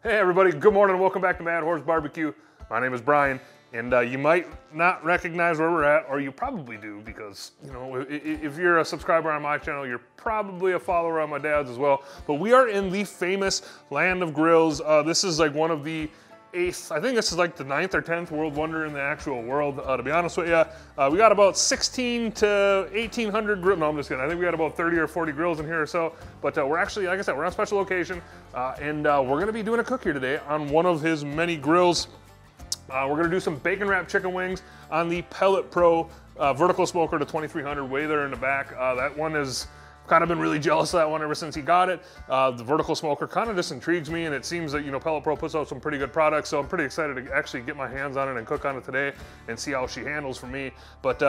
Hey everybody, good morning and welcome back to Mad Horse Barbecue. My name is Brian, and you might not recognize where we're at, or you probably do because, you know, if you're a subscriber on my channel, you're probably a follower on my dad's as well. But we are in the famous land of grills. This is like one of the I think this is like the 9th or 10th world wonder in the actual world, to be honest with you. We got about 16 to 1,800 grills. No, I'm just kidding. I think we got about 30 or 40 grills in here or so. But we're actually, like I said, we're on a special location. And we're gonna be doing a cook here today on one of his many grills. We're gonna do some bacon wrapped chicken wings on the Pellet Pro vertical smoker, the 2300 way there in the back. That one is, kind of been really jealous of that one ever since he got it. The vertical smoker kind of just intrigues me, and it seems that, you know, Pellet Pro puts out some pretty good products, so I'm pretty excited to actually get my hands on it and cook on it today and see how she handles for me. But,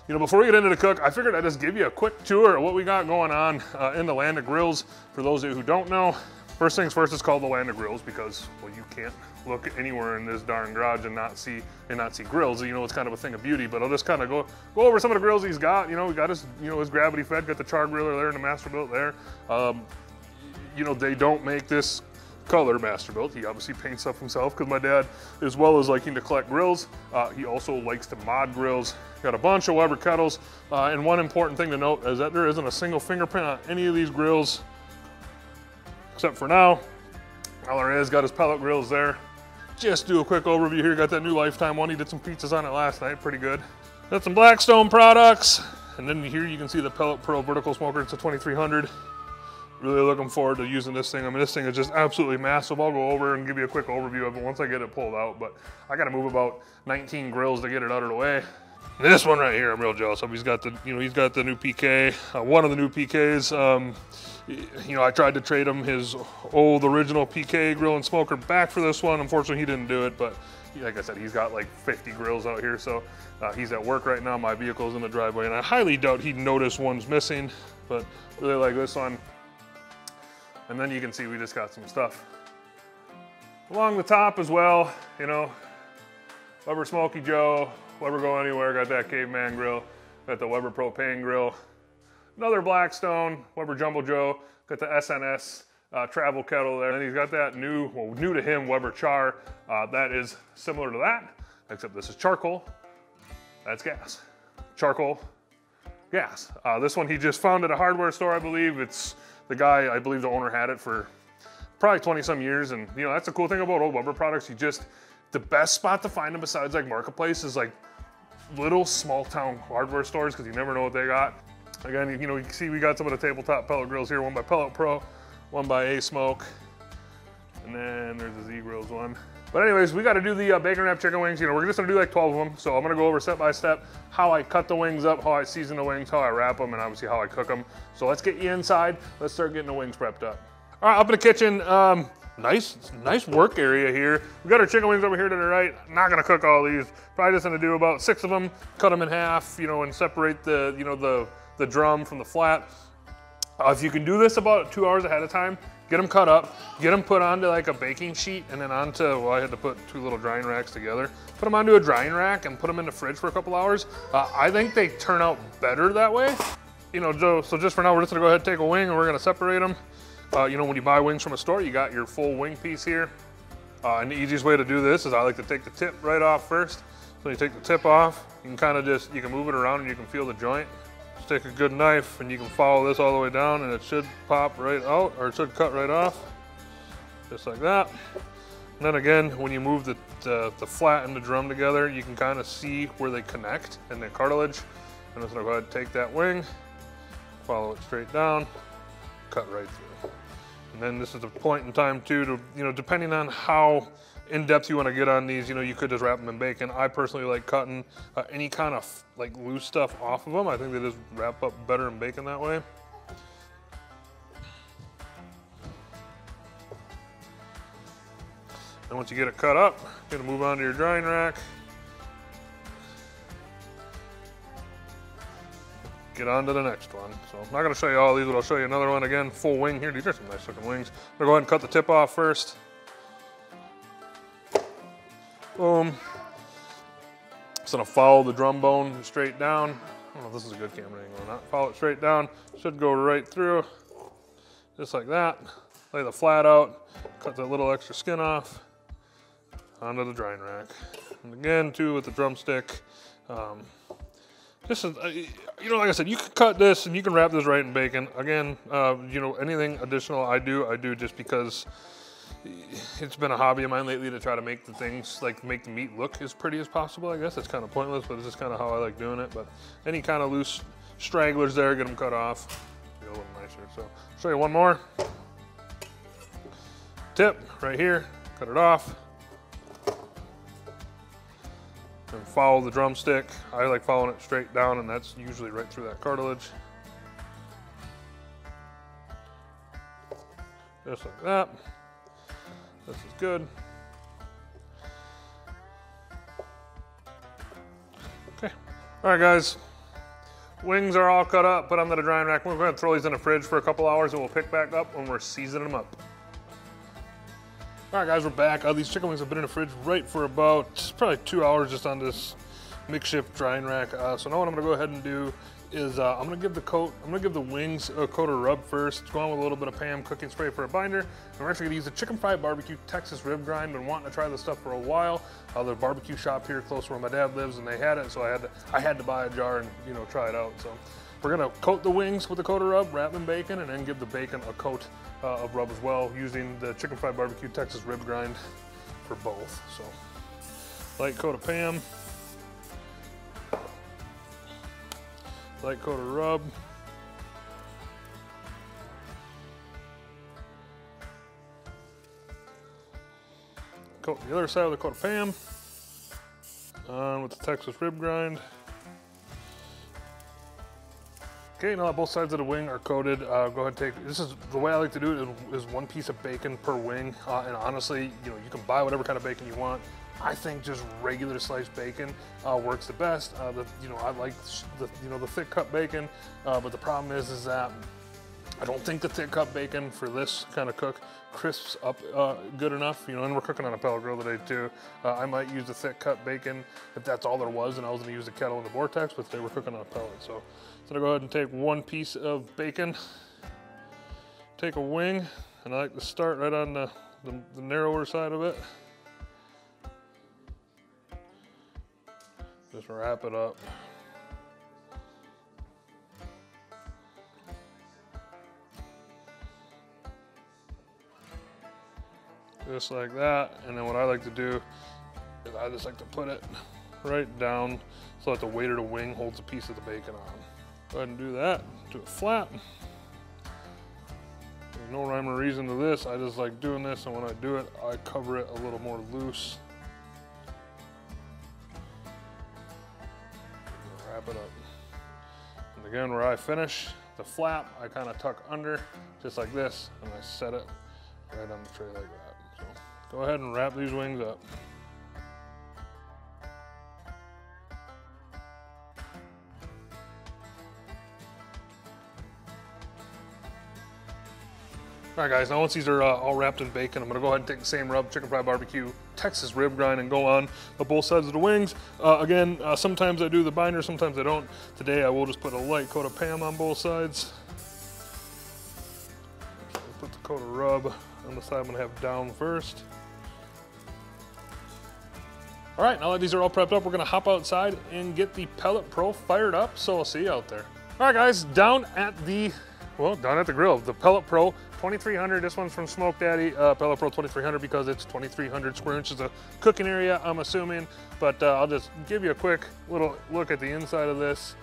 you know, before we get into the cook, I figured I'd just give you a quick tour of what we got going on in the land of grills. For those of you who don't know, first things first, it's called the land of grills because, well, you can't look anywhere in this darn garage and not see grills. You know, it's kind of a thing of beauty. But I'll just kind of go over some of the grills he's got. You know, we got his, you know, his gravity fed, got the char griller there and the Masterbuilt there. You know, they don't make this color Masterbuilt. He obviously paints stuff himself because my dad, as well as liking to collect grills, he also likes to mod grills. Got a bunch of Weber kettles. And one important thing to note is that there isn't a single fingerprint on any of these grills, except for now. All there is, got his pellet grills there. Just do a quick overview here. Got that new Lifetime one. He did some pizzas on it last night, pretty good. Got some Blackstone products. And then here you can see the Pellet Pro vertical smoker. It's a 2300. Really looking forward to using this thing. I mean, this thing is just absolutely massive. I'll go over and give you a quick overview of it once I get it pulled out, but I gotta move about 19 grills to get it out of the way. This one right here, I'm real jealous of. He's got the, you know, he's got the new PK, one of the new PKs. You know, I tried to trade him his old original PK grill and smoker back for this one. Unfortunately, he didn't do it, but like I said, he's got like 50 grills out here, so he's at work right now. My vehicle's in the driveway, and I highly doubt he'd notice one's missing, but really like this one. And then you can see we just got some stuff along the top as well. You know, Weber Smoky Joe, Weber Go Anywhere, got that Caveman grill, got the Weber Propane grill, another Blackstone, Weber Jumbo Joe, got the SNS travel kettle there. And he's got that new, well, new to him, Weber Char. That is similar to that, except this is charcoal, that's gas. Charcoal, gas. This one he just found at a hardware store, I believe. It's the guy, I believe the owner had it for probably 20 some years. And you know, that's the cool thing about old Weber products. You just, the best spot to find them besides like Marketplace is like little small town hardware stores, because you never know what they got. Again, you know, you can see we got some of the tabletop pellet grills here, one by Pellet Pro, one by A-Smoke, and then there's the Z-Grills one. But anyways, we got to do the bacon wrapped chicken wings. You know, we're just gonna do like 12 of them. So I'm gonna go over step by step how I cut the wings up, how I season the wings, how I wrap them, and obviously how I cook them. So let's get you inside. Let's start getting the wings prepped up. All right, up in the kitchen. Nice work area here. We got our chicken wings over here to the right. Not gonna cook all these. Probably just gonna do about 6 of them, cut them in half, you know, and separate the, you know, the drum from the flat. If you can do this about 2 hours ahead of time, get them cut up, get them put onto like a baking sheet, and then onto, well, I had to put 2 little drying racks together. Put them onto a drying rack and put them in the fridge for a couple hours. I think they turn out better that way. You know, so just for now, we're just gonna go ahead and take a wing and we're gonna separate them. You know, when you buy wings from a store, you got your full wing piece here. And the easiest way to do this is I like to take the tip right off first. So you take the tip off, you can kind of just, you can move it around and you can feel the joint. Just take a good knife and you can follow this all the way down and it should pop right out, or it should cut right off. Just like that. And then again, when you move the flat and the drum together, you can kind of see where they connect in the cartilage. I'm just gonna go ahead and take that wing, follow it straight down, cut right through. And then this is a point in time too to, you know, depending on how in depth you want to get on these, you know, you could just wrap them in bacon. I personally like cutting any kind of like loose stuff off of them. I think they just wrap up better in bacon that way. And once you get it cut up, you're gonna move on to your drying rack. Get on to the next one. So I'm not gonna show you all these, but I'll show you another one again, full wing here. These are some nice looking wings. I'm gonna go ahead and cut the tip off first. Boom. Just gonna follow the drum bone straight down. I don't know if this is a good camera angle or not. Follow it straight down. Should go right through, just like that. lay the flat out, cut that little extra skin off, onto the drying rack. And again, too, with the drumstick. This is, you know, like I said, you can cut this and you can wrap this right in bacon. Again, you know, anything additional I do just because it's been a hobby of mine lately to try to make the things, like make the meat look as pretty as possible. I guess it's kind of pointless, but it's just kind of how I like doing it. But any kind of loose stragglers there, get them cut off. Be a little nicer. So I'll show you one more. Tip right here, cut it off. And follow the drumstick. I like following it straight down, and that's usually right through that cartilage. Just like that. This is good. Okay. All right, guys. Wings are all cut up, put on the drying rack. We're going to throw these in the fridge for a couple hours, and we'll pick back up when we're seasoning them up. All right, guys, we're back. These chicken wings have been in the fridge right for about probably 2 hours just on this makeshift drying rack. So now what I'm gonna go ahead and do is I'm gonna give the wings a coat of rub first. Go on with a little bit of Pam cooking spray for a binder. And we're actually gonna use the Chicken Fried Barbecue Texas Rib Grind. Been wanting to try this stuff for a while. There's a barbecue shop here close to where my dad lives, and they had it, so I had to buy a jar and, you know, try it out. So we're gonna coat the wings with a coat of rub, wrap in bacon, and then give the bacon a coat of rub as well, using the Chicken Fried Barbecue Texas Rib Grind for both. So light coat of Pam, light coat of rub, coat the other side with a coat of Pam, on with the Texas Rib Grind. Okay, now that both sides of the wing are coated, go ahead and take, this is the way I like to do it is one piece of bacon per wing. And honestly, you know, you can buy whatever kind of bacon you want. I think just regular sliced bacon works the best. You know, I like the thick cut bacon, but the problem is that I don't think the thick cut bacon for this kind of cook crisps up good enough. You know, and we're cooking on a pellet grill today too. I might use the thick cut bacon if that's all there was, and I was going to use the kettle and the Vortex, but today we're cooking on a pellet. So I'm going to go ahead and take one piece of bacon, take a wing, and I like to start right on the narrower side of it. Just wrap it up. Just like that, and then what I like to do is I just like to put it right down so that the weight of the wing holds a piece of the bacon on. Go ahead and do that, do it flat. There's no rhyme or reason to this, I just like doing this, and when I do it, I cover it a little more loose. Wrap it up. And again, where I finish the flap, I kind of tuck under, just like this, and I set it right on the tray like that. So go ahead and wrap these wings up. All right, guys, now once these are all wrapped in bacon, I'm gonna go ahead and take the same rub, Chicken Fried Barbecue Texas Rib Grind, and go on both sides of the wings. Again, sometimes I do the binder, sometimes I don't. Today I will just put a light coat of Pam on both sides. Put the coat of rub on the side I'm gonna have down first. All right, now that these are all prepped up, we're gonna hop outside and get the Pellet Pro fired up, so I'll see you out there. All right, guys, down at the grill, the Pellet Pro 2300. This one's from Smoke Daddy, Pellet Pro 2300, because it's 2300 square inches of cooking area, I'm assuming. But I'll just give you a quick little look at the inside of this.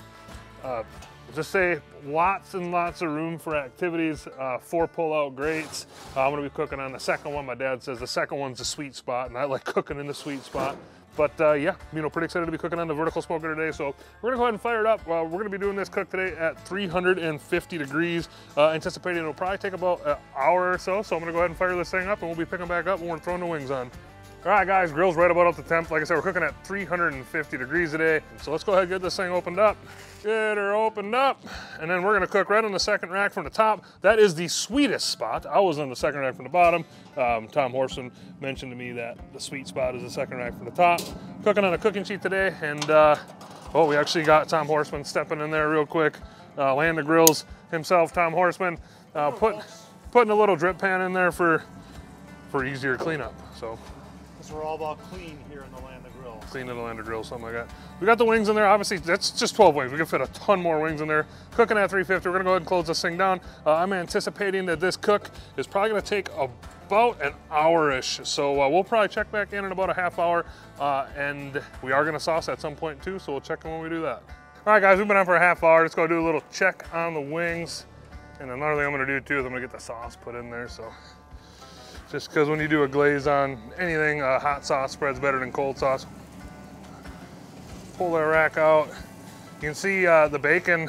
Just say lots and lots of room for activities, 4 pull-out grates. I'm gonna be cooking on the second one. My dad says the second one's the sweet spot, and I like cooking in the sweet spot. But yeah, you know, pretty excited to be cooking on the vertical smoker today. So we're gonna go ahead and fire it up. We're gonna be doing this cook today at 350 degrees. Anticipating it'll probably take about an hour or so. So I'm gonna go ahead and fire this thing up, and we'll be picking back up when we're throwing the wings on. All right, guys, grill's right about up to temp. Like I said, we're cooking at 350 degrees today. So let's go ahead and get this thing opened up. Get her opened up. And then we're gonna cook right on the second rack from the top. That is the sweetest spot. I was on the second rack from the bottom. Tom Horson mentioned to me that the sweet spot is the second rack from the top. Cooking on a cooking sheet today, and we actually got Tom Horseman stepping in there real quick. Land the Grills himself, Tom Horseman, putting putting a little drip pan in there for easier cleanup. So. Because we're all about clean here in the Land of Grill. Clean in the Land of Grill, something like that. We got the wings in there. Obviously, that's just 12 wings. We can fit a ton more wings in there. Cooking at 350. We're gonna go ahead and close this thing down. I'm anticipating that this cook is probably gonna take about an hour-ish. So we'll probably check back in about a half hour. And we are gonna sauce at some point too, so we'll check in when we do that. All right, guys, we've been on for a half hour. Let's go do a little check on the wings. And another thing I'm gonna do too is I'm gonna get the sauce put in there. So just because when you do a glaze on anything, hot sauce spreads better than cold sauce. Pull that rack out. You can see the bacon.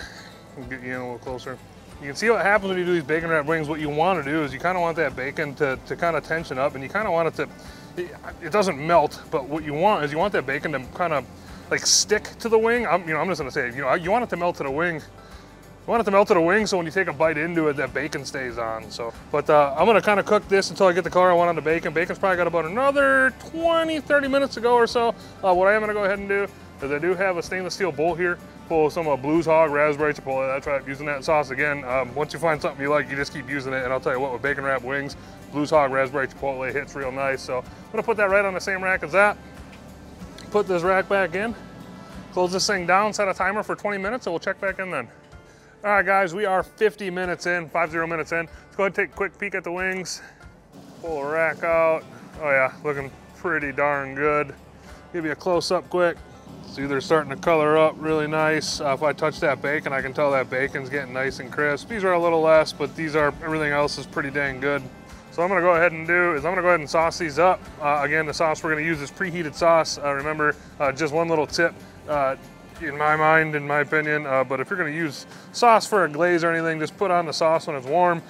I'll get you in a little closer. You can see what happens when you do these bacon wrapped wings. What you want to do is you kind of want that bacon to kind of tension up, and you kind of want it to, it doesn't melt, but what you want is you want that bacon to kind of like stick to the wing. I'm just gonna say, you want it to melt to the wing. You want it to melt to the wing, so when you take a bite into it, that bacon stays on. So, but I'm gonna kind of cook this until I get the color I want on the bacon. Bacon's probably got about another 20, 30 minutes to go or so. What I am gonna go ahead and do is I do have a stainless steel bowl here full of some Blues Hog raspberry chipotle. That's right, using that sauce again. Once you find something you like, you just keep using it. And I'll tell you what, with bacon wrapped wings, Blues Hog raspberry chipotle hits real nice. So I'm gonna put that right on the same rack as that. Put this rack back in, close this thing down, set a timer for 20 minutes, and we'll check back in then. All right, guys, we are 50 minutes in, 50 minutes in. Let's go ahead and take a quick peek at the wings. Pull the rack out. Oh yeah, looking pretty darn good. Give you a close up quick. See, they're starting to color up really nice. If I touch that bacon, I can tell that bacon's getting nice and crisp. These are a little less, but everything else is pretty dang good. So I'm gonna go ahead and sauce these up. Again, the sauce we're gonna use is preheated sauce. Remember, just one little tip. In my mind, in my opinion, but if you're gonna use sauce for a glaze or anything, just put on the sauce when it's warm.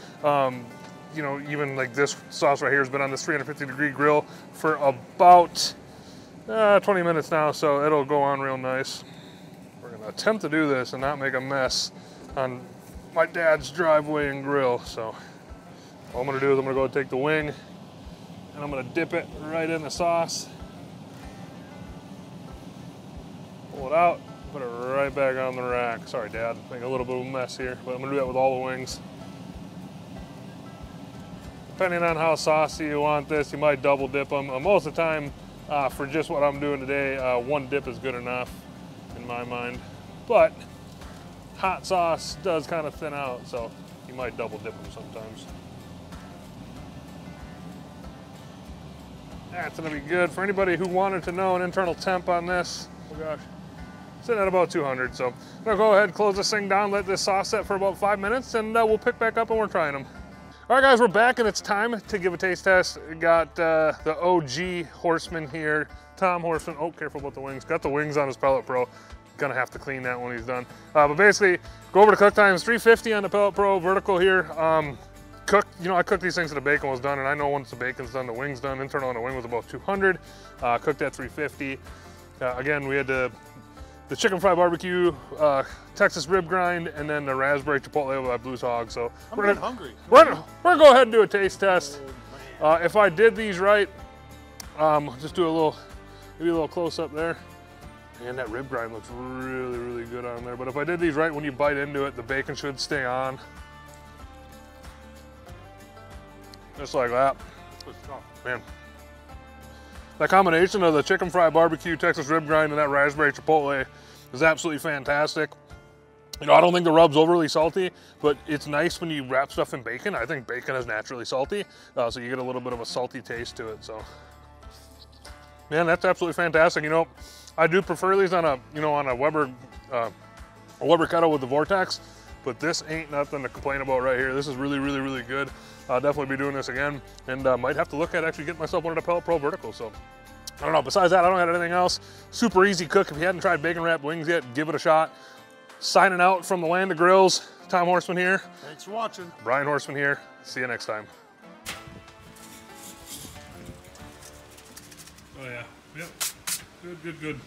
Even like this sauce right here has been on this 350-degree grill for about 20 minutes now, so it'll go on real nice. We're gonna attempt to do this and not make a mess on my dad's driveway and grill. So all I'm gonna do is I'm gonna go take the wing and I'm gonna dip it right in the sauce. Pull it out. Put it right back on the rack. Sorry, Dad, making a little bit of a mess here, but I'm gonna do that with all the wings. Depending on how saucy you want this, you might double dip them. Most of the time, for just what I'm doing today, one dip is good enough in my mind. But hot sauce does kind of thin out, so you might double dip them sometimes. That's gonna be good. For anybody who wanted to know an internal temp on this, oh gosh. Sitting at about 200, so I'm gonna go ahead and close this thing down, let this sauce set for about 5 minutes, and we'll pick back up and we're trying them. All right, guys, we're back, and it's time to give a taste test. We got the OG Horseman here, Tom Horseman. Oh, careful about the wings. Got the wings on his Pellet Pro. Gonna have to clean that when he's done. But basically, go over to cook times, 350 on the Pellet Pro vertical here. I cooked these things till the bacon was done, and I know once the bacon's done, the wing's done. Internal on the wing was about 200. Cooked at 350. Again, we had the chicken fry barbecue, Texas rib grind, and then the raspberry chipotle by Blues Hog. So we're hungry. We're gonna go ahead and do a taste test. If I did these right, just do maybe a little close up there. And that rib grind looks really, really good on there. But if I did these right, when you bite into it, the bacon should stay on. Just like that. Man. That combination of the chicken fry barbecue, Texas rib grind, and that raspberry chipotle is absolutely fantastic. I don't think the rub's overly salty, but it's nice when you wrap stuff in bacon. I think bacon is naturally salty, so you get a little bit of a salty taste to it. So, man, that's absolutely fantastic. I do prefer these on a Weber kettle with the Vortex, but this ain't nothing to complain about right here. This is really, really, really good. I'll definitely be doing this again, and might have to look at actually getting myself one of the Pellet Pro verticals. So, I don't know. Besides that, I don't have anything else. Super easy cook. If you hadn't tried bacon wrapped wings yet, give it a shot. Signing out from the Land of Grills. Tom Horseman here. Thanks for watching. Brian Horseman here. See you next time. Oh yeah. Yep. Good, good, good.